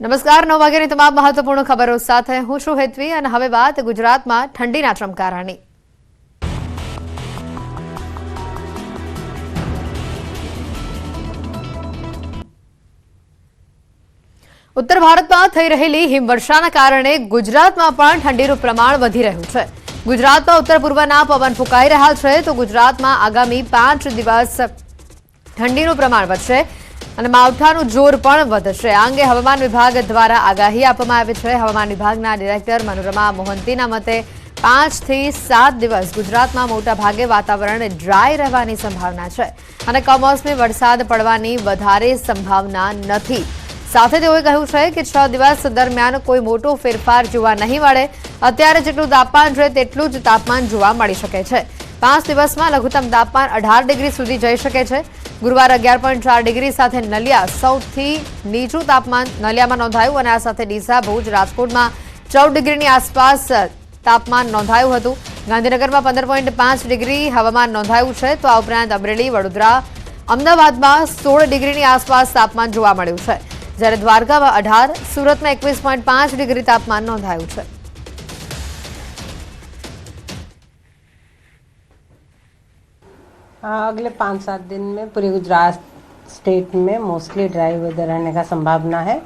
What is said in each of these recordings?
નમસ્કાર 9 વાગ્યાની તમામ મહત્વપૂર્ણ ખબરો સાથે હું છું હેતવી અને હવે વાત ગુજરાતમાં ઠંડીના ચમકારાની। ઉત્તર ભારતમાં થઈ રહેલી હિમવર્ષાના કારણે ગુજરાતમાં પણ ઠંડીનું પ્રમાણ વધી રહ્યું છે। ગુજરાતમાં ઉત્તર પૂર્વના પવન ફૂંકાઈ રહ્યા છે તો ગુજરાતમાં આગામી 5 દિવસ ઠંડીનું પ્રમાણ વધશે અને માવઠાનું જોર પણ વધશે। આ અંગે હવામાન વિભાગ દ્વારા આગાહી આપવામાં આવી છે। હવામાન વિભાગના ડિરેક્ટર મનોરમા મોહંતીના મતે 5 થી 7 દિવસ ગુજરાતમાં મોટા ભાગે વાતાવરણ ડ્રાય રહેવાની સંભાવના છે અને કમોસમી વરસાદ પડવાની વધારે સંભાવના નથી। સાથે તેઓએ કહ્યું છે કે 6 દિવસ દરમિયાન કોઈ મોટો ફેરફાર જોવા નહીં મળે। અત્યારે જેટલું તાપમાન છે તેટલું જ તાપમાન જોવા મળી શકે છે। 5 દિવસમાં લઘુત્તમ તાપમાન 18 ડિગ્રી સુધી જઈ શકે છે। ગુરુવારે 11.4 ડિગ્રી સાથે નલિયા સૌથી નીચું તાપમાન નલિયામાં નોંધાયું અને આ સાથે ડીસા, ભુજ, રાજકોટમાં 14 ડિગ્રીની આસપાસ તાપમાન નોંધાયું હતું। ગાંધીનગરમાં 15.5 ડિગ્રી હવામાન નોંધાયું છે તો આ ઉપરાંત અમરેલી, વડોદરા, અમદાવાદમાં 16 ડિગ્રીની આસપાસ તાપમાન જોવા મળ્યું છે જ્યારે દ્વારકામાં 18, સુરતમાં 21.5 ડિગ્રી તાપમાન નોંધાયું છે। अगले 5-7 दिन में पूरे गुजरात स्टेट में मोस्टली ड्राई वेदर रहने का संभावना है।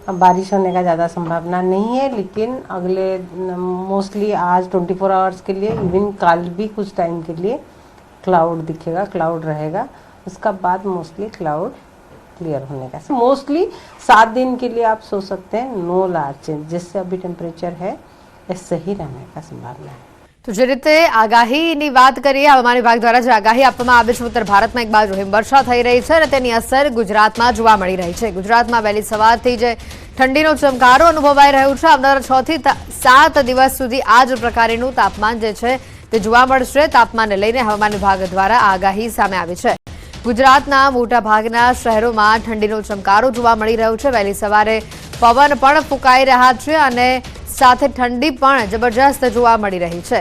अब बारिश होने का ज़्यादा संभावना नहीं है, लेकिन अगले मोस्टली आज 24 आवर्स के लिए, इवन कल भी कुछ टाइम के लिए क्लाउड दिखेगा, क्लाउड रहेगा। उसका बाद मोस्टली क्लाउड क्लियर होने का मोस्टली 7 दिन के लिए आप सोच सकते हैं नो लार्ज चेंज, जिससे अभी टेम्परेचर है इससे ही रहने का संभावना है। तो જે રીતે આગાહીની વાત કરીએ, હવામાન વિભાગ દ્વારા જે આગાહી આપવામાં આવી છે, ઉત્તર ભારતમાં એક બાજુ હિમવર્ષા થઈ રહી છે અને તેની અસર ગુજરાતમાં જોવા મળી રહી છે। ગુજરાતમાં વહેલી સવારથી જે ઠંડીનો ચમકારો અનુભવાઈ રહ્યો છે, આવનારા 6 થી 7 દિવસ સુધી આ જ પ્રકારનું તાપમાન જે છે તે જોવા મળશે। તાપમાનને લઈને હવામાન વિભાગ દ્વારા આગાહી સામે આવી છે। ગુજરાતના મોટા ભાગના શહેરોમાં ઠંડીનો ચમકારો જોવા મળી રહ્યો છે। વહેલી સવારે પવન પણ ફૂંકાઈ રહ્યા છે અને સાથે ઠંડી પણ જબરજસ્ત જોવા મળી રહી છે।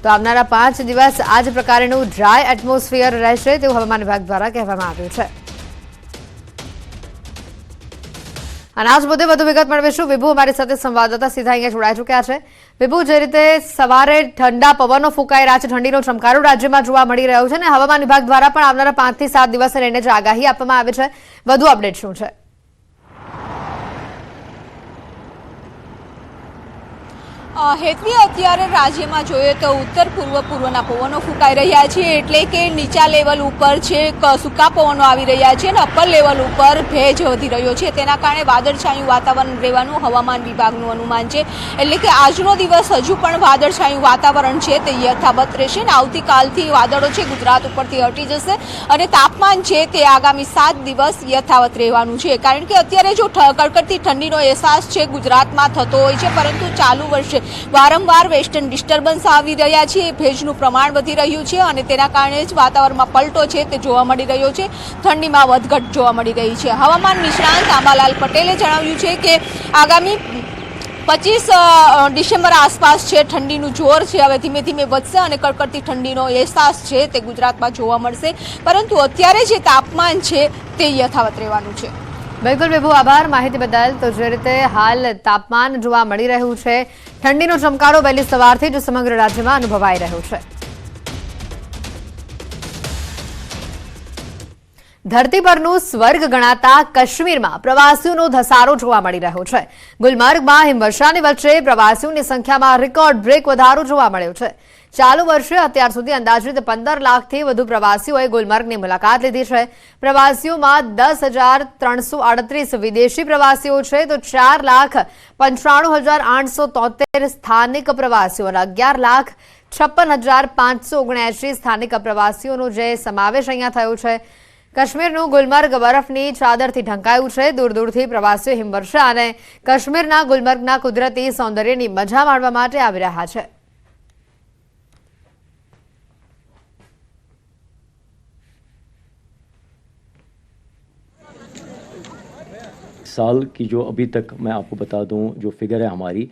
તો આવનારા 5 દિવસ આ જ પ્રકારનું ડ્રાય એટમોસ્ફિયર રહેશે તેવું હવામાન વિભાગ દ્વારા કહેવામાં આવ્યું છે। અને આ જ મુદ્દે વધુ વિગત મેળવીશું। વિભુ અમારી સાથે સંવાદદાતા સીધા અહીંયા જોડાઈ ચૂક્યા છે। વિભુ, જે રીતે સવારે ઠંડા પવનો ફૂંકાઈ રહ્યા છે, ઠંડીનો ચમકારો રાજ્યમાં જોવા મળી રહ્યો છે અને હવામાન વિભાગ દ્વારા પણ આવનારા 5 થી 7 દિવસને લઈને જે આગાહી આપવામાં આવી છે, વધુ અપડેટ શું છે? હેતવી, અત્યારે રાજ્યમાં જોઈએ તો ઉત્તર પૂર્વના પવનો ફૂંકાઈ રહ્યા છે, એટલે કે નીચા લેવલ ઉપર છે સૂકા પવનો આવી રહ્યા છે અને અપર લેવલ ઉપર ભેજ વધી રહ્યો છે। તેના કારણે વાદળછાયું વાતાવરણ રહેવાનું હવામાન વિભાગનું અનુમાન છે। એટલે કે આજનો દિવસ હજુ પણ વાદળછાયું વાતાવરણ છે તે યથાવત રહેશે અને આવતીકાલથી વાદળો છે ગુજરાત ઉપરથી હટી જશે અને તાપમાન છે તે આગામી 7 દિવસ યથાવત રહેવાનું છે। કારણ કે અત્યારે જો કડકડતી ઠંડીનો અહેસાસ છે ગુજરાતમાં થતો હોય છે, પરંતુ ચાલુ વર્ષે વારંવાર વેસ્ટર્ન ડિસ્ટર્બન્સ આવી રહ્યા છે, ભેજનું પ્રમાણ વધી રહ્યું છે અને તેના કારણે જ વાતાવરણમાં પલટો છે તે જોવા મળી રહ્યો છે, ઠંડીમાં વધઘટ જોવા મળી રહી છે। હવામાન નિષ્ણાંત આંબાલાલ પટેલે જણાવ્યું છે કે આગામી 25 ડિસેમ્બર આસપાસ છે ઠંડીનું જોર છે હવે ધીમે ધીમે વધશે અને કડકડતી ઠંડીનો અહેસાસ છે તે ગુજરાતમાં જોવા મળશે, પરંતુ અત્યારે જે તાપમાન છે તે યથાવત રહેવાનું છે। બિલકુલ વિભુ, આભાર માહિતી બદલ। તો જે રીતે હાલ તાપમાન જોવા મળી રહ્યું છે, ઠંડીનો ચમકારો વહેલી સવારથી જ સમગ્ર રાજ્યમાં અનુભવાઈ રહ્યો છે। ધરતી પરનું સ્વર્ગ ગણાતા કાશ્મીરમાં પ્રવાસીઓનો ધસારો જોવા મળી રહ્યો છે। ગુલમર્ગમાં હિમવર્ષાની વચ્ચે પ્રવાસીઓની સંખ્યામાં રેકોર્ડ બ્રેક વધારો જોવા મળ્યો છે। ચાલુ વર્ષે અત્યાર સુધી અંદાજિત 15 લાખથી વધુ પ્રવાસીઓએ ગુલમર્ગની મુલાકાત લીધી છે। પ્રવાસીઓમાં 10,338 વિદેશી પ્રવાસીઓ છે તો 4,95,873 સ્થાનિક પ્રવાસીઓ અને 11,56,579 સ્થાનિક પ્રવાસીઓનો જે સમાવેશ અહીંયા થયો છે। કાશ્મીરનું ગુલમર્ગ બરફની ચાદરથી ઢંકાયું છે। દૂર દૂરથી પ્રવાસીઓ હિમવર્ષા અને કાશ્મીરના ગુલમર્ગના કુદરતી સૌંદર્યની મજા માણવા માટે આવી રહ્યા છે। साल की जो अभी तक मैं आपको बता दूं जो फिगर है हमारी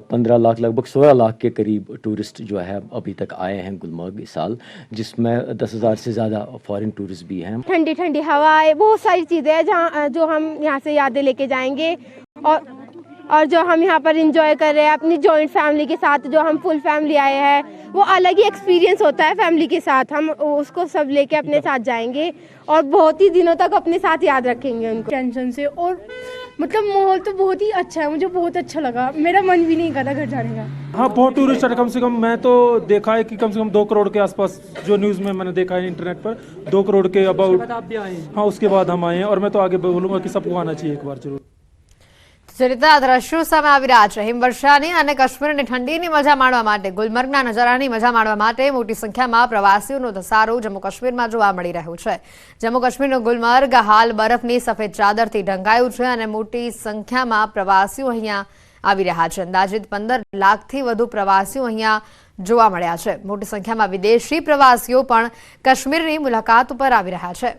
15 लाख लगभग 16 लाख के करीब टूरिस्ट जो है अभी तक आए हैं गुलमर्ग इस साल, जिसमें 10,000 से ज़्यादा फॉरेन टूरिस्ट भी हैं। ठंडी ठंडी हवा है, बहुत सारी चीज़ें हैं जहाँ जो हम यहाँ से यादें लेके जाएंगे और जो हम यहाँ पर एंजॉय कर रहे हैं अपनी जॉइंट फैमिली के साथ, जो हम फुल फैमिली आए हैं, वो अलग ही एक्सपीरियंस होता है फैमिली के साथ। हम उसको सब लेके अपने साथ जाएंगे और बहुत ही दिनों तक अपने साथ याद रखेंगे उनको टेंशन से। और मतलब माहौल तो बहुत ही अच्छा है, मुझे बहुत अच्छा लगा, मेरा मन भी नहीं करता घर जाने का। हाँ, बहुत टूरिस्ट है, कम से कम मैं तो देखा है कि कम से कम 2 करोड़ के आसपास, जो न्यूज़ में मैंने देखा है इंटरनेट पर 2 करोड़ के अबाउट। आप भी आए हैं? हाँ, उसके बाद हम आए हैं और मैं तो आगे बोलूँगा कि सबको आना चाहिए एक बार जरूर। જે રીતના દ્રશ્યો સામે આવી રહ્યા છે હિમવર્ષાની અને કાશ્મીરની ઠંડીની મજા માણવા માટે, ગુલમર્ગના નજારાની મજા માણવા માટે મોટી સંખ્યામાં પ્રવાસીઓનો ધસારો જમ્મુ કાશ્મીરમાં જોવા મળી રહ્યો છે। જમ્મુ કાશ્મીરનું ગુલમર્ગ હાલ બરફની સફેદ ચાદરથી ઢંકાયું છે અને મોટી સંખ્યામાં પ્રવાસીઓ અહીંયા આવી રહ્યા છે। અંદાજિત 15 લાખથી વધુ પ્રવાસીઓ અહીંયા જોવા મળ્યા છે। મોટી સંખ્યામાં વિદેશી પ્રવાસીઓ પણ કાશ્મીરની મુલાકાત ઉપર આવી રહ્યા છે।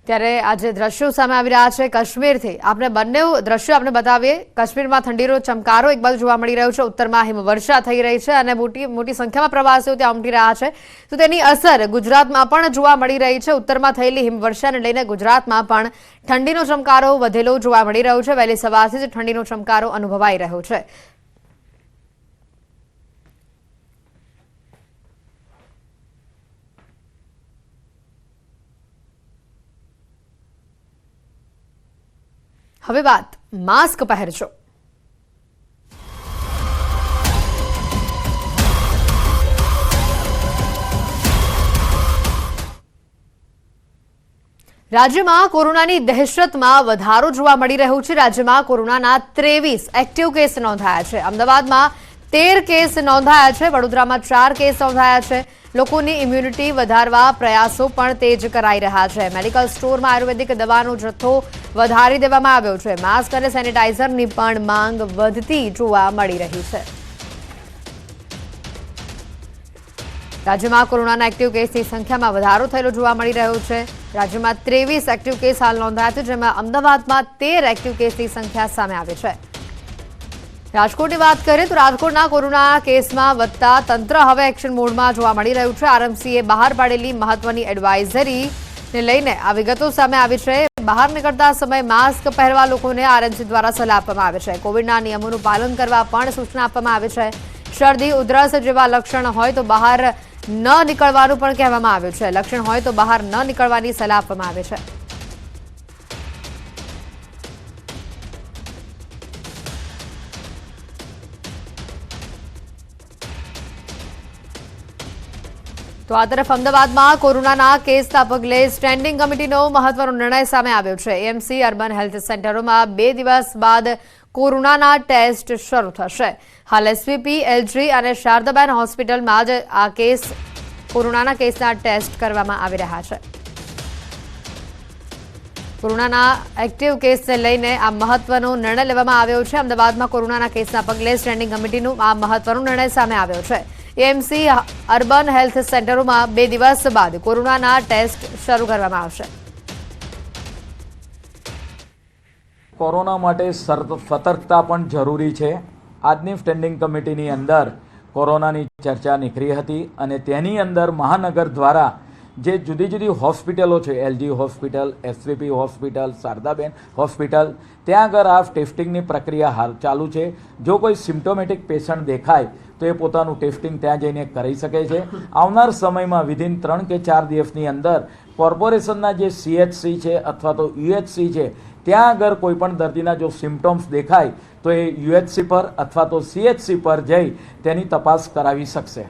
ત્યારે આજે દ્રશ્યો સામે આવી રહ્યા છે કાશ્મીરથી। આપણે બંને દ્રશ્યો આપણે બતાવીએ। કાશ્મીરમાં ઠંડીનો ચમકારો એક બાજુ જોવા મળી રહ્યો છે, ઉત્તરમાં હિમવર્ષા થઈ રહી છે અને મોટી સંખ્યામાં પ્રવાસીઓ ત્યાં ઉમટી રહ્યા છે, તો તેની અસર ગુજરાતમાં પણ જોવા મળી રહી છે। ઉત્તરમાં થયેલી હિમવર્ષાને લઈને ગુજરાતમાં પણ ઠંડીનો ચમકારો વધેલો જોવા મળી રહ્યો છે। વહેલી સવારથી જ ઠંડીનો ચમકારો અનુભવાઈ રહ્યો છે। હવે વાત માસ્ક પહેરજો। રાજ્યમાં કોરોનાની દહેશતમાં વધારો જોવા મળી રહ્યો છે। રાજ્યમાં કોરોનાના 23 એક્ટિવ કેસ નોંધાયા છે। અમદાવાદમાં 13 કેસ નોંધાયા છે, વડોદરામાં 4 કેસ નોંધાયા છે। લોકોની ઇમ્યુનિટી વધારવા પ્રયાસો પણ તેજ કરાઈ રહ્યા છે। મેડિકલ સ્ટોરમાં આયુર્વેદિક દવાનો જથ્થો વધારી દેવામાં આવ્યો છે। માસ્ક અને સેનિટાઈઝરની પણ માંગ વધતી જોવા મળી રહી છે। રાજ્યમાં કોરોનાના એક્ટિવ કેસની સંખ્યામાં વધારો થયેલો જોવા મળી રહ્યો છે। રાજ્યમાં 23 એક્ટિવ કેસ હાલ નોંધાયા છે, જેમાં અમદાવાદમાં 13 એક્ટિવ કેસની સંખ્યા સામે આવી છે। રાજકોટની વાત કરીએ તો રાજકોટના કોરોના કેસમાં વધતા તંત્ર હવે એક્શન મોડમાં જોવા મળી રહ્યું છે। આરએમસીએ બહાર પાડેલી મહત્વની એડવાઇઝરીને લઈને આ વિગતો સામે આવી છે। બહાર નીકળતા સમયે માસ્ક પહેરવા લોકોને આરએમસી દ્વારા સલાહ આપવામાં આવે છે। કોવિડના નિયમોનું પાલન કરવા પણ સૂચના આપવામાં આવી છે। શરદી, ઉધરસ જેવા લક્ષણ હોય તો બહાર ન નીકળવાનું પણ કહેવામાં આવ્યું છે। લક્ષણ હોય તો બહાર ન નીકળવાની સલાહ આપવામાં આવી છે। તો આ તરફ અમદાવાદમાં કોરોનાના કેસના પગલે સ્ટેન્ડિંગ કમિટીનો મહત્વનો નિર્ણય સામે આવ્યો છે। એએમસી અર્બન હેલ્થ સેન્ટરોમાં 2 દિવસ બાદ કોરોનાના ટેસ્ટ શરૂ થશે। હાલ એસવીપી, એલજી અને શારદાબેન હોસ્પિટલમાં જ આ કોરોનાના કેસના ટેસ્ટ કરવામાં આવી રહ્યા છે। કોરોનાના એક્ટિવ કેસને લઈને આ મહત્વનો નિર્ણય લેવામાં આવ્યો છે। અમદાવાદમાં કોરોનાના કેસના પગલે સ્ટેન્ડિંગ કમિટીનો આ મહત્વનો નિર્ણય સામે આવ્યો છે। એએમસી અર્બન હેલ્થ સેન્ટરોમાં 2 દિવસ બાદ કોરોનાના ટેસ્ટ શરૂ કરવામાં આવશે। કોરોના માટે સતર્કતા પણ જરૂરી છે। આજની સ્ટેન્ડિંગ કમિટીની અંદર કોરોનાની ચર્ચા નીકળી હતી અને તેની અંદર મહાનગર દ્વારા જે જુદી જુદી હોસ્પિટલો છે, LG hospital, SVP hospital, Shardaben hospital, ત્યાં આગળ આ ટેસ્ટિંગની પ્રક્રિયા હાલ ચાલુ છે। જો કોઈ સિમ્પ્ટોમેટિક પેશન્ટ દેખાય તો એ પોતાનું ટેસ્ટિંગ ત્યાં જઈને કરી શકે છે। આવનાર સમયમાં વિધિન 3 કે 4 દિવસની અંદર કોર્પોરેશનના જે સીએચસી છે અથવા તો યુએચસી છે ત્યાં આગળ કોઈ પણ દર્દીના જો સિમ્પ્ટમ્સ દેખાય તો એ યુએચસી પર અથવા તો સીએચસી પર જઈ તેની તપાસ કરાવી શકશે।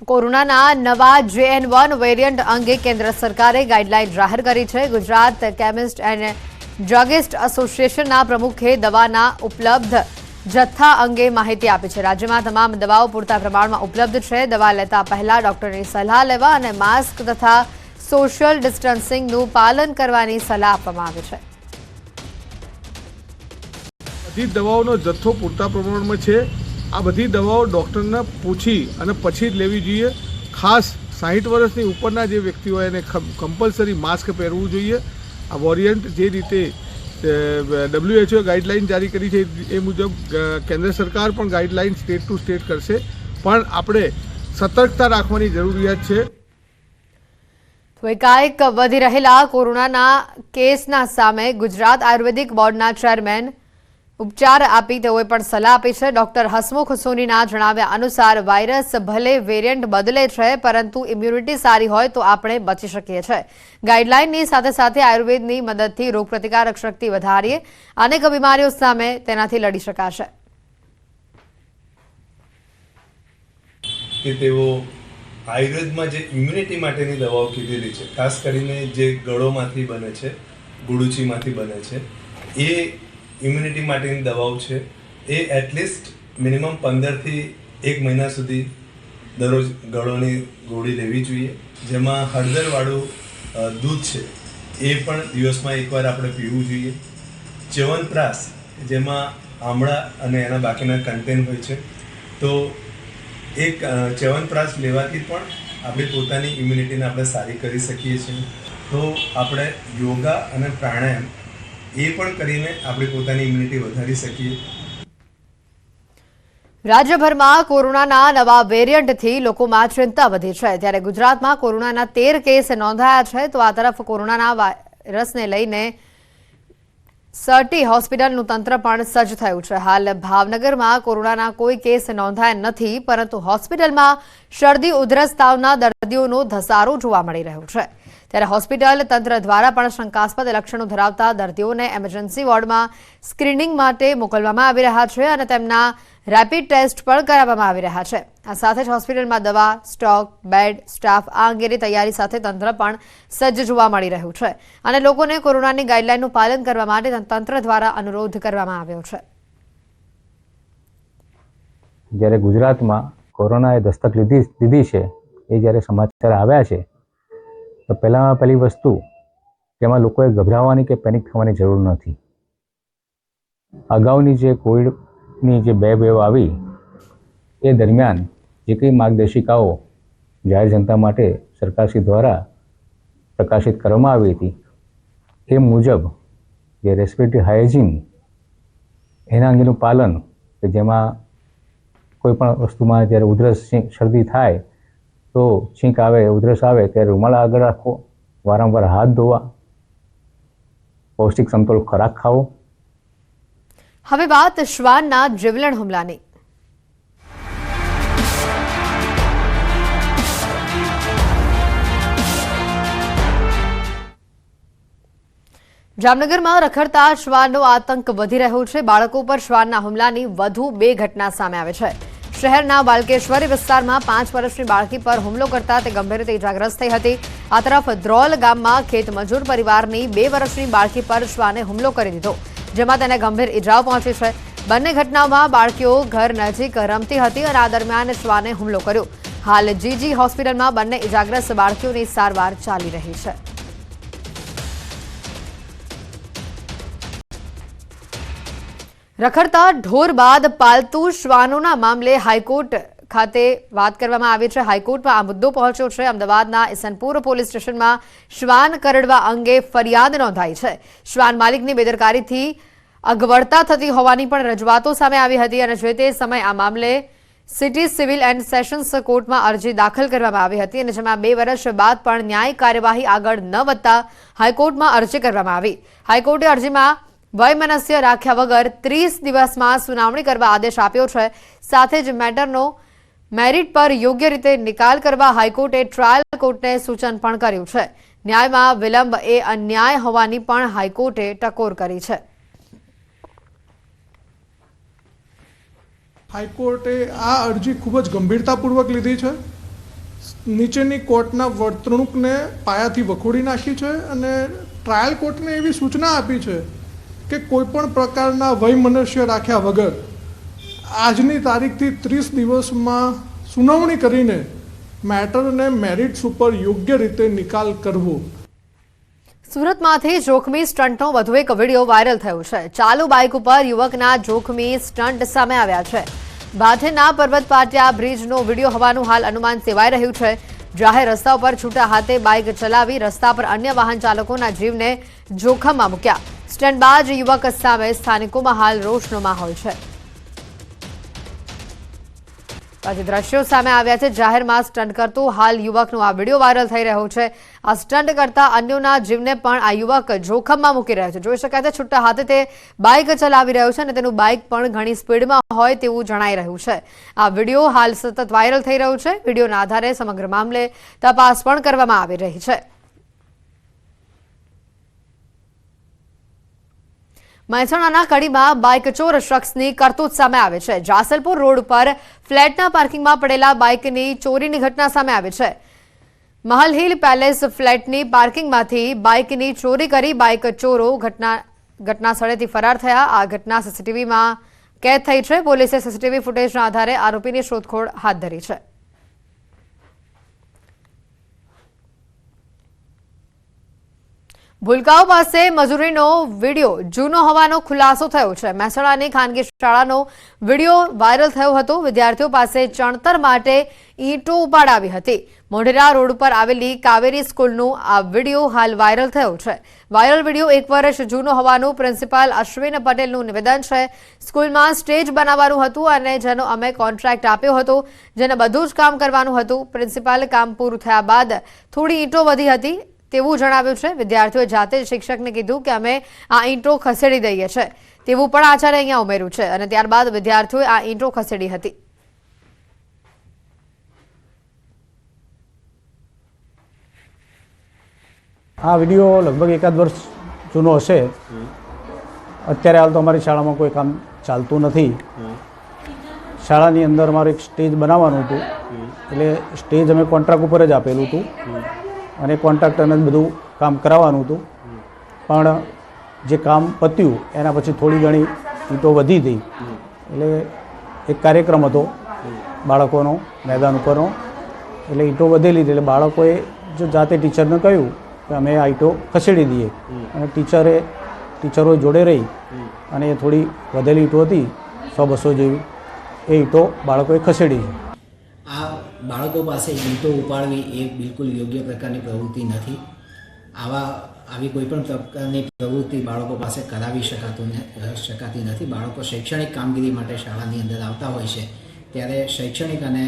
કોરોનાના નવા JN1 વેરિયન્ટ અંગે કેન્દ્ર સરકારે ગાઈડલાઈન જાહેર કરી છે। ગુજરાત કેમિસ્ટ એન્ડ ડ્રગિસ્ટ એસોસિએશનના પ્રમુખે દવાના ઉપલબ્ધ જથ્થા અંગે માહિતી આપી છે। રાજ્યમાં તમામ દવાઓ પૂરતા પ્રમાણમાં ઉપલબ્ધ છે। દવા લેતા પહેલા ડોક્ટરની સલાહ લેવા અને માસ્ક તથા સોશિયલ ડિસ્ટન્સિંગનું પાલન કરવાની સલાહ આપવામાં આવી છે। બધી દવાઓનો જથ્થો પૂરતા પ્રમાણમાં છે। આ બધી દવાઓ ડૉક્ટરને પૂછી અને પછી જ લેવી જોઈએ। ખાસ 60 વર્ષની ઉપરના જે વ્યક્તિઓ એને કમ્પલસરી માસ્ક પહેરવું જોઈએ. આ વોરિયન્ટ જે રીતે WHO ગાઈડલાઇન જારી કરી છે એ મુજબ કેન્દ્ર સરકાર પણ ગાઈડલાઇન સ્ટેટ ટુ સ્ટેટ કરશે, પણ આપણે સતર્કતા રાખવાની જરૂરિયાત છે. તો એકાએક વધી રહેલા કોરોનાના કેસના સામે ગુજરાત આયુર્વેદિક બોર્ડના ચેરમેન ઉપચાર આપી તેઓએ પણ સલાહ આપી છે. ડોક્ટર હસમુખ સોનીના જણાવ્યા અનુસાર વાયરસ ભલે વેરિયન્ટ બદલે છે, પરંતુ ઇમ્યુનિટી સારી હોય તો આપણે બચી શકીએ છીએ. ગાઈડલાઇનની સાથે સાથે આયુર્વેદની મદદથી રોગપ્રતિકારક શક્તિ વધારીએ અનેક બીમારીઓ સામે તેનાથી લડી શકાશે. કે તેઓ આયુર્વેદમાં જે ઇમ્યુનિટી માટેની દવાઓ કીધેલી છે, ખાસ કરીને જે ગળોમાંથી બને છે, ગુડુચીમાંથી બને છે, એ ઇમ્યુનિટી માટેની દવાઓ છે. એ એટલીસ્ટ મિનિમમ 15થી 1 મહિના સુધી દરરોજ ગળોની ગોળી લેવી જોઈએ. જેમાં હળદરવાળું દૂધ છે એ પણ દિવસમાં એકવાર આપણે પીવું જોઈએ. ચ્યવનપ્રાશ જેમાં આમળા અને એના બાકીના કન્ટેન્ટ હોય છે, તો એક ચ્યવનપ્રાશ લેવાથી પણ આપણી પોતાની ઇમ્યુનિટીને આપણે સારી કરી શકીએ છીએ. તો આપણે યોગા અને પ્રાણાયામ એ પણ કરીને આપણી પોતાની ઇમ્યુનિટી વધારી શકીએ. રાજ્યભરમાં કોરોનાના નવા વેરિયન્ટથી લોકોમાં ચિંતા વધી છે. ત્યારે ગુજરાતમાં કોરોનાના 13 કેસ નોંધાયા છે. તો આ તરફ કોરોનાના વાયરસને લઈને સરટી હોસ્પિટલનું તંત્ર પણ સજ્જ થયું છે. હાલ ભાવનગરમાં કોરોનાના કોઈ કેસ નોંધાયા નથી, પરંતુ હોસ્પિટલમાં શરદી ઉધરસ તાવના દર્દીઓનો ધસારો જોવા મળી રહ્યો છે. ત્યારે હોસ્પિટલ તંત્ર દ્વારા પણ શંકાસ્પદ લક્ષણો ધરાવતા દર્દીઓને એમરજન્સી વોર્ડમાં સ્ક્રીનિંગ માટે મોકલવામાં આવી રહ્યા છે અને તેમના રેપિડ ટેસ્ટ પણ કરાવવામાં આવી રહ્યા છે. આ સાથે જ હોસ્પિટલમાં દવા, સ્ટોક, બેડ, સ્ટાફ આ અંગેની તૈયારી સાથે તંત્ર પણ સજ્જ જોવા મળી રહ્યું છે અને લોકોને કોરોનાની ગાઈડલાઈનનું પાલન કરવા માટે તંત્ર દ્વારા અનુરોધ કરવામાં આવ્યો છે. જ્યારે ગુજરાતમાં કોરોનાએ દસ્તક લીધી છે એ જ્યારે સમાચાર આવ્યા છે, તો પહેલી વસ્તુ કે એમાં લોકોએ ગભરાવાની કે પેનિક થવાની જરૂર નથી. અગાઉની જે કોવિડની જે 2 વેવ આવી એ દરમિયાન જે કંઈ માર્ગદર્શિકાઓ જાહેર જનતા માટે સરકારશ્રી દ્વારા પ્રકાશિત કરવામાં આવી હતી એ મુજબ જે રેસ્પિરેટરી હાઇજીન એના અંગેનું પાલન, કે જેમાં કોઈ પણ વસ્તુમાં જ્યારે ઉધરસ શરદી થાય તો છીંક આવે, ઉધરસ આવે ત્યારે રૂમાલ આગળ રાખવો, વારંવાર હાથ ધોવા, પૌષ્ટિક સમતોલ ખોરાક ખાવો. હવે વાત શ્વાનના જીવલેણ હુમલાની. જામનગરમાં રખડતા શ્વાનનો આતંક વધી રહ્યો છે. બાળકો પર શ્વાનના હુમલાની વધુ 2 ઘટના સામે આવે છે. શહેરના બાલકેશ્વરી વિસ્તારમાં 5 વર્ષની બાળકી પર હુમલો કરતા તે ગંભીર રીતે ઇજાગ્રસ્ત થઈ હતી. આ તરફ ધ્રોલ ગામમાં ખેતમજૂર પરિવારની 2 વર્ષની બાળકી પર શ્વાને હુમલો કરી દીધો, જેમાં તેને ગંભીર ઇજાઓ પહોંચી છે. બંને ઘટનાઓમાં બાળકીઓ ઘર નજીક રમતી હતી અને આ દરમિયાન શ્વાને હુમલો કર્યો. હાલ જીજી હોસ્પિટલમાં બંને ઇજાગ્રસ્ત બાળકીઓની સારવાર ચાલી રહી છે. રખડતા ઢોર બાદ પાલતુ શ્વાનોના મામલે હાઈકોર્ટ ખાતે વાત કરવામાં આવી છે. હાઈકોર્ટમાં આ મુદ્દો પહોંચ્યો છે. અમદાવાદના ઇસનપુર પોલીસ સ્ટેશનમાં શ્વાન કરડવા અંગે ફરિયાદ નોંધાઈ છે. શ્વાન માલિકની બેદરકારીથી અગવડતા થતી હોવાની પણ રજૂઆતો સામે આવી હતી અને જે તે સમયે આ મામલે સિટી સિવિલ એન્ડ સેશન્સ કોર્ટમાં અરજી દાખલ કરવામાં આવી હતી અને જેમાં 2 વર્ષ બાદ પણ ન્યાયિક કાર્યવાહી આગળ ન વધતા હાઈકોર્ટમાં અરજી કરવામાં આવી. હાઈકોર્ટે અરજીમાં વયમનસ્ય રાખ્યા વગર 30 દિવસમાં સુનાવણી કરવા આદેશ આપ્યો છે. સાથે જ મેટરનો મેરિટ પર યોગ્ય રીતે નિકાલ કરવા હાઈકોર્ટે ટ્રાયલ કોર્ટને સૂચન પણ કર્યું છે. ન્યાયમાં વિલંબ એ અન્યાય હોવાની પણ હાઈકોર્ટે ટકોર કરી છે. હાઈકોર્ટે આ અરજી ખૂબ જ ગંભીરતાપૂર્વક લીધી છે. નીચેની કોર્ટના વર્તણૂકને પાયાથી વખોડી નાખી છે અને ટ્રાયલ કોર્ટને એવી સૂચના આપી છે કે કોઈપણ પ્રકારના વયમનસ્ય રાખ્યા વગર આજની તારીખથી 30 દિવસમાં સુનાવણી કરીને મેટરને મેરિટ્સ ઉપર યોગ્ય રીતે નિકાલ કરવો. સુરતમાંથી જોખમી સ્ટન્ટનો વધુ એક વિડીયો વાયરલ થયો છે. ચાલુ બાઇક ઉપર યુવકના જોખમી સ્ટન્ટ સામે આવ્યા છે. ભાથેના પર્વત પાટિયા બ્રિજનો વિડીયો હોવાનું હાલ અનુમાન સેવાઈ રહ્યું છે. જાહેર રસ્તા ઉપર છૂટા હાથે બાઇક ચલાવી રસ્તા પર અન્ય વાહન ચાલકોના જીવને જોખમમાં મૂક્યા. સ્ટન્ટબાજ યુવક સામે સ્થાનિકોમાં હાલ રોષનો માહોલ છે. આજે દ્રશ્યો સામે આવ્યા છે. જાહેરમાં સ્ટન્ટ કરતો હાલ યુવકનો આ વિડીયો વાયરલ થઈ રહ્યો છે. આ સ્ટન્ટ કરતા અન્યોના જીવને પણ આ યુવક જોખમમાં મૂકી રહ્યો છે. જોઈ શકાય છે છૂટા હાથે તે બાઇક ચલાવી રહ્યો છે અને તેનું બાઇક પણ ઘણી સ્પીડમાં હોય તેવું જણાઈ રહ્યું છે. આ વિડીયો હાલ સતત વાયરલ થઈ રહ્યો છે. વિડીયોના આધારે સમગ્ર મામલે તપાસ પણ કરવામાં આવી રહી છે. મહેસાણાના કડીમાં બાઇક ચોર શખ્સની કરતૂત સામે આવે છે. જાસલપુર રોડ પર ફ્લેટના પાર્કિંગમાં પડેલા બાઇકની ચોરીની ઘટના સામે આવી છે. મહલ હિલ પેલેસ ફ્લેટની પાર્કિંગમાંથી બાઇકની ચોરી કરી બાઇક ચોરો ઘટના સ્થળેથી ફરાર થયા. આ ઘટના સીસીટીવીમાં કેદ થઈ છે. પોલીસે સીસીટીવી ફૂટેજના આધારે આરોપીની શોધખોળ હાથ ધરી છે. ભૂલકાઓ પાસે મજૂરીનો વિડીયો જૂનો હોવાનો ખુલાસો થયો છે. મહેસાણાની ખાનગી શાળાનો વિડીયો વાયરલ થયો હતો. વિદ્યાર્થીઓ પાસે ચણતર માટે ઈંટો ઉપાડાવી હતી. મોઢેરા રોડ પર આવેલી કાવેરી સ્કૂલનો આ વિડીયો હાલ વાયરલ થયો છે. વાયરલ વિડીયો 1 વર્ષ જૂનો હોવાનું પ્રિન્સિપાલ અશ્વિન પટેલનું નિવેદન છે. સ્કૂલમાં સ્ટેજ બનાવવાનું હતું અને જેનો અમે કોન્ટ્રાક્ટ આપ્યો હતો, જેને બધું જ કામ કરવાનું હતું. પ્રિન્સિપાલ કામ પૂરું થયા બાદ થોડી ઈંટો વધી હતી તેવું જણાવ્યું છે. વિદ્યાર્થીઓએ જાતે જ શિક્ષકને કીધું કે અમે આ ઈંટો ખસેડી દઈએ છીએ તેવું પણ આચાર્ય અહીંયા ઉમેર્યું છે અને ત્યારબાદ વિદ્યાર્થીઓએ આ ઈંટો ખસેડી હતી. આ વિડીયો લગભગ 1 વર્ષ જૂનો હશે. અત્યારે હાલ તો અમારી શાળામાં કોઈ કામ ચાલતું નથી. શાળાની અંદર અમારે એક સ્ટેજ બનાવવાનું હતું, એટલે સ્ટેજ અમે કોન્ટ્રાક્ટ ઉપર જ આપેલું હતું અને કોન્ટ્રાક્ટરને બધું કામ કરાવવાનું હતું. પણ જે કામ પત્યું એના પછી થોડી ઘણી ઈંટો વધી હતી. એટલે એક કાર્યક્રમ હતો બાળકોનો મેદાન ઉપરનો, એટલે ઈંટો વધેલી હતી. એટલે બાળકોએ જો જાતે ટીચરને કહ્યું કે અમે આ ઈંટો ખસેડી દઈએ અને ટીચરો જોડે રહી અને એ થોડી વધેલી ઈંટો હતી 100-200 જેવી, એ ઈંટો બાળકોએ ખસેડી છે. આ બાળકો પાસે ઈંટો ઉપાડવી એ બિલકુલ યોગ્ય પ્રકારની પ્રવૃત્તિ નથી. આવી કોઈ પણ પ્રકારની પ્રવૃત્તિ બાળકો પાસે કરાવી શકાતી નથી. બાળકો શૈક્ષણિક કામગીરી માટે શાળાની અંદર આવતા હોય છે, ત્યારે શૈક્ષણિક અને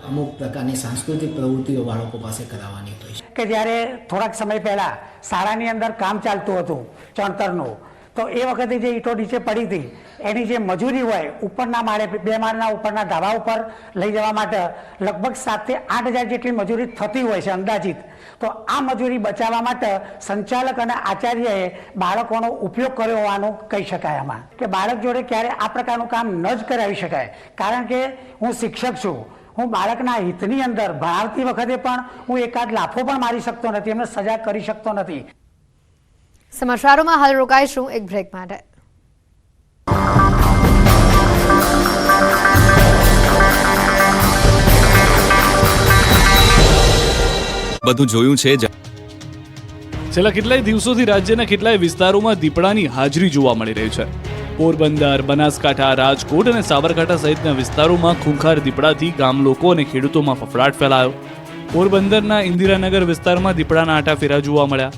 અમુક પ્રકારની સાંસ્કૃતિક પ્રવૃત્તિઓ બાળકો પાસે કરાવવાની હોય છે. કે જ્યારે થોડાક સમય પહેલાં શાળાની અંદર કામ ચાલતું હતું ચણતરનું, તો એ વખતે જે ઈંટો નીચે પડી હતી એની જે મજૂરી હોય ઉપરના માળે 2 માળના ઉપરના ધાબા ઉપર લઈ જવા માટે લગભગ 7,000 થી 8,000 જેટલી મજૂરી થતી હોય છે અંદાજિત. તો આ મજૂરી બચાવવા માટે સંચાલક અને આચાર્યએ બાળકોનો ઉપયોગ કર્યો હોવાનું કહી શકાય. આમાં કે બાળક જોડે ક્યારે આ પ્રકારનું કામ ન જ કરાવી શકાય, કારણ કે હું શિક્ષક છું. હું બાળકના હિતની અંદર ભણાવતી વખતે પણ હું એકાદ લાફો પણ મારી શકતો નથી, એમને સજા કરી શકતો નથી. સમાચારોમાં હાલ રોકાઈશું એક બ્રેક માટે. બધું જોયું છે. છેલ્લા કેટલાય દિવસોથી રાજ્યના કેટલાય વિસ્તારોમાં દીપડાની હાજરી જોવા મળી રહી છે. પોરબંદર, બનાસકાંઠા, રાજકોટ અને સાબરકાંઠા સહિતના વિસ્તારોમાં ખૂંખાર દીપડાથી ગામ લોકો અને ખેડૂતોમાં ફફડાટ ફેલાયો. પોરબંદરના ઇન્દિરાનગર વિસ્તારમાં દીપડાના આંટાફેરા જોવા મળ્યા.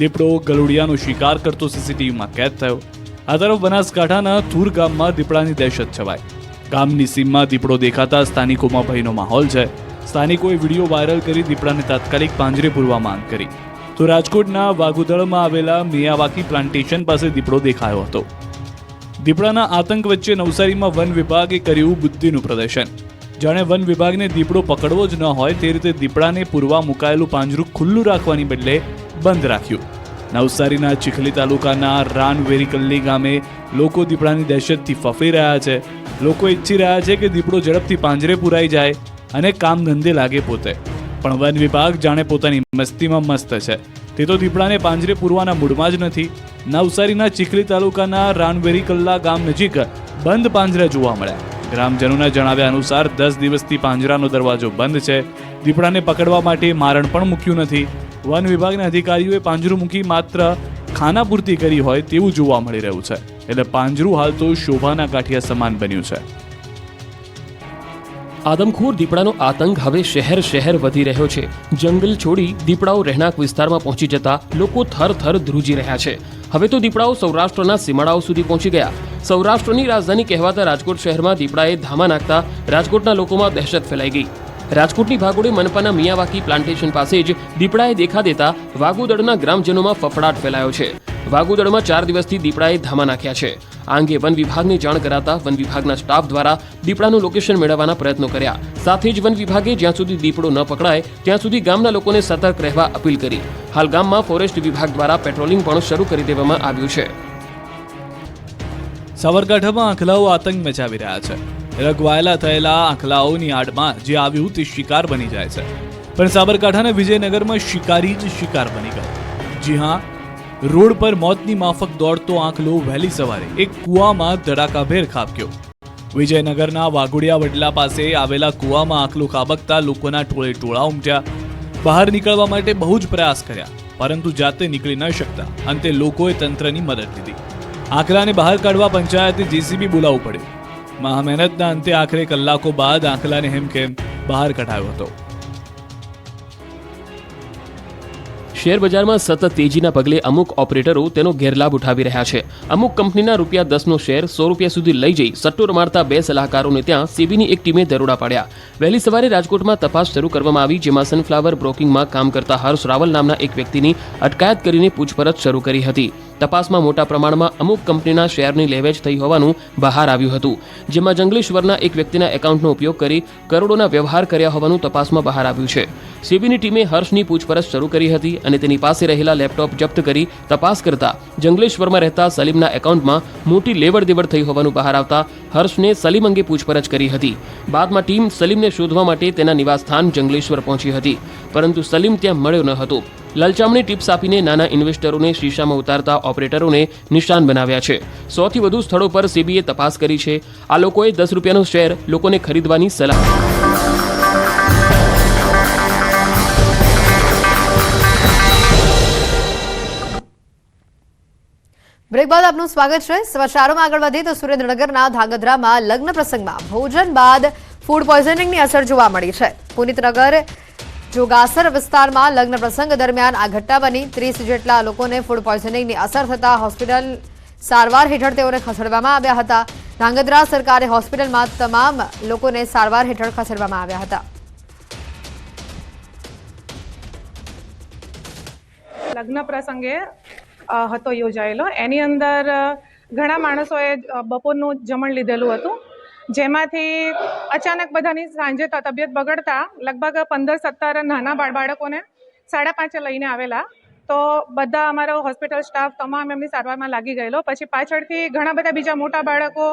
દીપડો ગલુડિયાનો શિકાર કરતો સીસીટીવીમાં કેદ થયો. આ તરફ બનાસકાંઠાના થુર ગામમાં દીપડાની દહેશત છવાઈ. ગામની સીમમાં દીપડો દેખાતા સ્થાનિકોમાં ભયનો માહોલ છે. સ્થાનિકોએ વિડીયો વાયરલ કરી દીપડાને તાત્કાલિક પાંજરે પૂરવા માંગ કરી. તો રાજકોટના વાઘુદળમાં આવેલા મિયાવાકી પ્લાન્ટેશન પાસે દીપડો દેખાયો હતો. દીપડાના આતંક વચ્ચે નવસારીમાં વન વિભાગે કર્યું બુદ્ધિનું પ્રદર્શન. જાણે વન વિભાગને દીપડો પકડવો જ ન હોય તે રીતે દીપડાને પૂરવા મુકાયેલું પાંજરું ખુલ્લું રાખવાની બદલે બંધ રાખ્યું. નવસારીના ચીખલી તાલુકાના રાનવેરીકલ્લી ગામે લોકો દીપડાની દહેશતથી ફફડી રહ્યા છે. લોકો ઈચ્છી રહ્યા છે કે દીપડો ઝડપથી પાંજરે પુરાઈ જાય અને કામ ધંધે લાગે પોતે. પણ વન વિભાગ જાણે પોતાની મસ્તીમાં મસ્ત છે. તે તો દીપડાને પાંજરે પૂરવાના મૂડમાં જ નથી. નવસારીના ચીખલી તાલુકાના રાનવેરીકલ્લા ગામ નજીક બંધ પાંજરા જોવા મળ્યા. ગ્રામજનોના જણાવ્યા અનુસાર 10 દિવસથી પાંજરાનો દરવાજો બંધ છે. દીપડાને પકડવા માટે મારણ પણ મૂક્યું નથી. વન વિભાગના અધિકારીઓએ પાંજરું મૂકી માત્ર ખાનાપૂર્તિ કરી હોય તેવું જોવા મળી રહ્યું છે. એટલે પાંજરું હાલ તો શોભાના ગાંઠિયા સમાન બન્યું છે. આદમખોર દીપડાનો આતંક હવે શહેર વધી રહ્યો છે. જંગલ છોડી દીપડાઓ રહેણાંક વિસ્તારમાં પહોંચી જતા લોકો થર ધ્રુજી રહ્યા છે. હવે તો દીપડાઓ સૌરાષ્ટ્રના સીમાડાઓ સુધી પહોંચી ગયા. સૌરાષ્ટ્રની રાજધાની કહેવાતા રાજકોટ શહેરમાં દીપડાએ ધામા નાખતા રાજકોટના લોકોમાં દહેશત ફેલાઈ ગઈ. રાજકોટની ભાગોળે મનપાના મિયાવાકી પ્લાન્ટેશન પાસે જ દીપડાએ દેખા દેતા વાગુદળના ગ્રામજનોમાં ફફડાટ ફેલાયો છે. વાગુદળમાં 4 દિવસથી દીપડાએ ધામા નાખ્યા છે. આ અંગે વન વિભાગને જાણ કરાતા વન વિભાગના સ્ટાફ દ્વારા દીપડાનું લોકેશન મેળવવાના પ્રયત્નો કર્યા. સાથે જ વન વિભાગે જ્યાં સુધી દીપડો ન પકડાય ત્યાં સુધી ગામના લોકોને સતર્ક રહેવા અપીલ કરી. હાલ ગામમાં ફોરેસ્ટ વિભાગ દ્વારા પેટ્રોલિંગ પણ શરૂ કરી દેવામાં આવ્યું છે. સાબરકાંઠામાં આંખલાઓ આતંક મચાવી રહ્યા છે. રગવાયેલા થયેલા આંખલાઓની આડમાં જે આવ્યું તે શિકાર બની જાય છે. પણ સાબરકાંઠાના વિજયનગરમાં શિકારી જ શિકાર બની ગયો. જી હા, રોડ પર મોતની માફક દોડતો આંખલો વહેલી સવારે એક કૂવામાં ધડાકાભેર ખાબક્યો. વિજયનગરના વાઘોડિયા વડલા પાસે આવેલા કૂવામાં આંખલો ખાબકતા લોકોના ટોળે ટોળા ઉમટ્યા. બહાર નીકળવા માટે બહુ જ પ્રયાસ કર્યા, પરંતુ જાતે નીકળી ન શકતા અંતે લોકોએ તંત્રની મદદ લીધી. આંખલાને બહાર કાઢવા પંચાયતે જેસીબી બોલાવવું પડ્યું. મહામહેનતના અંતે આખરે કલાકો બાદ આંખલાને હેમખેમ બહાર કઢાયો હતો. શેર બજારમાં સતત તેજીના પગલે અમુક ઓપરેટરો તેનો ગેરલાભ ઉઠાવી રહ્યા છે. અમુક કંપનીના ₹10નો શેર ₹100 સુધી લઈ જઈ સટ્ટો રમાડતા 2 સલાહકારોને ત્યાં સેબીની એક ટીમે દરોડા પાડ્યા. વહેલી સવારે રાજકોટમાં તપાસ શરૂ કરવામાં આવી, જેમાં સનફ્લાવર બ્રોકિંગમાં કામ કરતા હર્ષ રાવલ નામના એક વ્યક્તિની અટકાયત કરીને પૂછપરછ શરૂ કરી હતી. તપાસમાં મોટા પ્રમાણમાં અમુક કંપનીના શેરની લેવેચ થઈ હોવાનું બહાર આવ્યું હતું, જેમાં જંગલેશ્વરના એક વ્યક્તિના એકાઉન્ટનો ઉપયોગ કરી કરોડોના વ્યવહાર કર્યા હોવાનું તપાસમાં બહાર આવ્યું છે. સેબીની ટીમે હર્ષની પૂછપરછ શરૂ કરી હતી અને તેની પાસે રહેલા લેપટોપ જપ્ત કરી તપાસ કરતા જંગલેશ્વરમાં રહેતા સલીમના એકાઉન્ટમાં મોટી લેવડ દેવડ થઈ હોવાનું બહાર આવતા હર્ષને સલીમ અંગે પૂછપરછ કરી હતી. બાદમાં ટીમ સલીમને શોધવા માટે તેના નિવાસસ્થાન જંગલેશ્વર પહોંચી હતી, પરંતુ સલીમ ત્યાં મળ્યો ન હતો. લલચામણી ટિપ્સ આપીને નાના ઇન્વેસ્ટરોને શીશામાં ઉતારતા ઓપરેટરોને નિશાન બનાવ્યા છે. 100થી વધુ સ્થળો પર સેબીએ તપાસ કરી છે. આ લોકોએ ₹10નો શેર લોકોને ખરીદવાની સલાહ. બ્રેક બાદ આપનું સ્વાગત છે. સમાચારોમાં આગળ વધીએ તો સુરેન્દ્રનગરના ધાંગધ્રામાં લગ્ન પ્રસંગમાં ભોજન બાદ ફૂડ પોઈઝનિંગની અસર જોવા મળી છે. પુનિતનગર જોગાસર વિસ્તારમાં લગ્ન પ્રસંગ દરમિયાન આ ઘટના બની. 30 જેટલા લોકોને ફૂડ પોઈઝનિંગની અસર થતા હોસ્પિટલ સારવાર હેઠળ તેઓને ખસેડવામાં આવ્યા હતા. ધાંગધ્રા સરકારી હોસ્પિટલમાં તમામ લોકોને સારવાર હેઠળ ખસેડવામાં આવ્યા હતા. લગ્ન પ્રસંગે હતો યોજાયેલો. એની અંદર ઘણા માણસોએ બપોરનું જમણ લીધેલું હતું, જેમાંથી અચાનક બધાની સાંજે તબિયત બગડતા લગભગ 15-17 નાના બાળકોને 5:30 લઈને આવેલા. તો બધા અમારો હોસ્પિટલ સ્ટાફ તમામ એમની સારવારમાં લાગી ગયેલો. પછી પાછળથી ઘણા બધા બીજા મોટા બાળકો,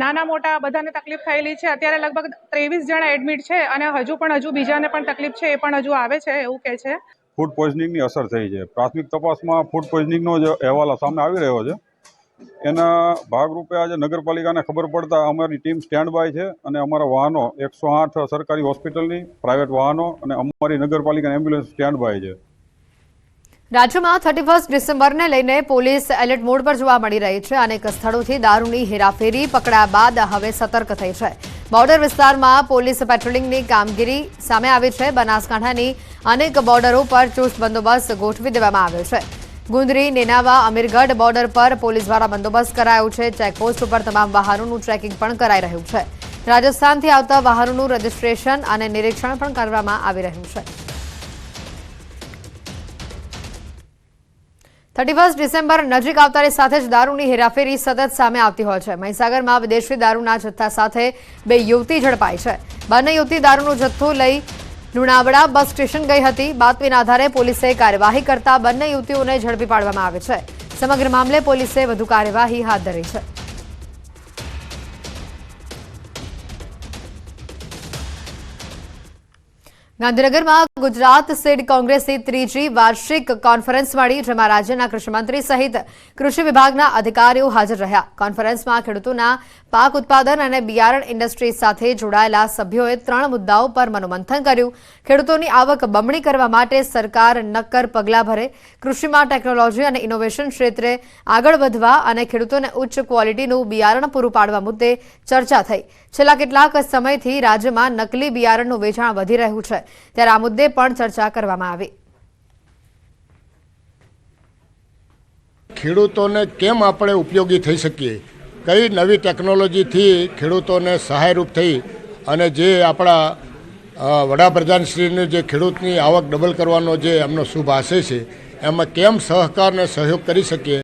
નાના મોટા બધાને તકલીફ થયેલી છે. અત્યારે લગભગ 23 જણા એડમિટ છે અને હજુ બીજાને પણ તકલીફ છે, એ પણ હજુ આવે છે એવું કહે છે. ફૂડ પોઈઝનિંગની અસર થઈ છે. પ્રાથમિક તપાસમાં ફૂડ પોઈઝનિંગનો જ અહેવાલ સામે આવી રહ્યો છે. એના ભાગરૂપે આજે નગરપાલિકાને ખબર પડતા અમારી ટીમ સ્ટેન્ડ બાય છે અને અમારા વાહનો 108 સરકારી હોસ્પિટલની, પ્રાઇવેટ વાહનો અને અમારી નગરપાલિકાની એમ્બ્યુલન્સ સ્ટેન્ડ બાય છે. રાજ્યમાં 31 ડિસેમ્બરને લઈને પોલીસ એલર્ટ મોડ પર જોવા મળી રહી છે. અનેક સ્થળોથી દારૂની હેરાફેરી પકડાયા બાદ હવે સતર્ક થઈ છે. બોર્ડર વિસ્તારમાં પોલીસ પેટ્રોલિંગની કામગીરી સામે આવી છે. બનાસકાંઠાની અનેક બોર્ડરો પર ચુસ્ત બંદોબસ્ત ગોઠવી દેવામાં આવ્યો છે. ગુંદરી, નેનાવા, અમીરગઢ બોર્ડર પર પોલીસ દ્વારા બંદોબસ્ત કરાયો છે. ચેકપોસ્ટ ઉપર તમામ વાહનોનું ટ્રેકિંગ પણ કરાઈ રહ્યું છે. રાજસ્થાનથી આવતા વાહનોનું રજીસ્ટ્રેશન અને નિરીક્ષણ પણ કરવામાં આવી રહ્યું છે. 31 ડિસેમ્બર નજીક આવતાની સાથે જ દારૂની હેરાફેરી સતત સામે આવતી હોય છે. મહીસાગરમાં વિદેશી દારૂના જથ્થા સાથે 2 યુવતી ઝડપાઈ છે. બંને યુવતી દારૂનો જથ્થો લઈ લુણાવાડા બસ સ્ટેશન ગઈ હતી. બાતમીના આધારે પોલીસે કાર્યવાહી કરતા બંને યુવતીઓને ઝડપી પાડવામાં આવી છે. સમગ્ર મામલે પોલીસે વધુ કાર્યવાહી હાથ ધરી છે. ગાંધીનગરમાં ગુજરાત સીડ કોંગ્રેસની ત્રીજી વાર્ષિક કોન્ફરન્સ મળી, જેમાં રાજ્યના કૃષિમંત્રી સહિત કૃષિ વિભાગના અધિકારીઓ હાજર રહ્યા. કોન્ફરન્સમાં ખેડૂતોના પાક ઉત્પાદન અને બિયારણ ઇન્ડસ્ટ્રી સાથે જોડાયેલા સભ્યોએ 3 મુદ્દાઓ પર મનોમંથન કર્યું. ખેડૂતોની આવક બમણી કરવા માટે સરકાર નક્કર પગલાં ભરે, કૃષિમાં ટેકનોલોજી અને ઇનોવેશન ક્ષેત્રે આગળ વધવા અને ખેડૂતોને ઉચ્ચ ક્વોલિટીનું બિયારણ પૂરું પાડવા મુદ્દે ચર્ચા થઈ. છેલ્લા કેટલાક સમયથી રાજ્યમાં નકલી બિયારણનું વેચાણ વધી રહ્યું છે, ત્યારે આ મુદ્દે પણ ચર્ચા કરવામાં આવી. ખેડૂતોને કેમ આપણે ઉપયોગી થઈ શકીએ, કઈ નવી ટેકનોલોજીથી ખેડૂતોને સહાયરૂપ થઈ અને જે આપણા વડાપ્રધાનશ્રીને જે ખેડૂતની આવક ડબલ કરવાનો જે એમનો શુભ આશય છે, એમાં કેમ સહકાર અને સહયોગ કરી શકીએ,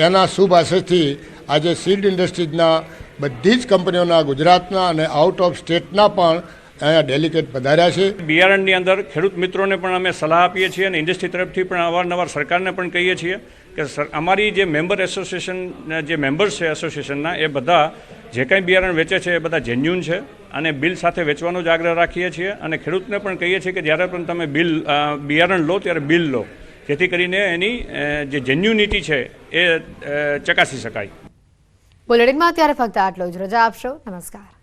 એના શુભ આશયથી આજે સીડ ઇન્ડસ્ટ્રીઝના બધી જ કંપનીઓના ગુજરાતના અને આઉટ ઓફ સ્ટેટના પણ અહીંયા ડેલિગેટ પધાર્યા છે. બિયારણની અંદર ખેડૂત મિત્રોને પણ અમે સલાહ આપીએ છીએ અને ઇન્ડસ્ટ્રી તરફથી પણ અવારનવાર સરકારને પણ કહીએ છીએ કે અમારી જે મેમ્બર એસોસિએશન જે મેમ્બર્સ છે એસોસિએશનના, એ બધા જે કંઈ બિયારણ વેચે છે એ બધા જેન્યુન છે અને બિલ સાથે વેચવાનો જ આગ્રહ રાખીએ છીએ અને ખેડૂતને પણ કહીએ છીએ કે જ્યારે પણ તમે બિયારણ લો ત્યારે બિલ લો, જેથી કરીને એની જે જેન્યુનિટી છે એ ચકાસી શકાય. બુલેટિનમાં અત્યારે ફક્ત આટલો જ. રજા આપશો. નમસ્કાર.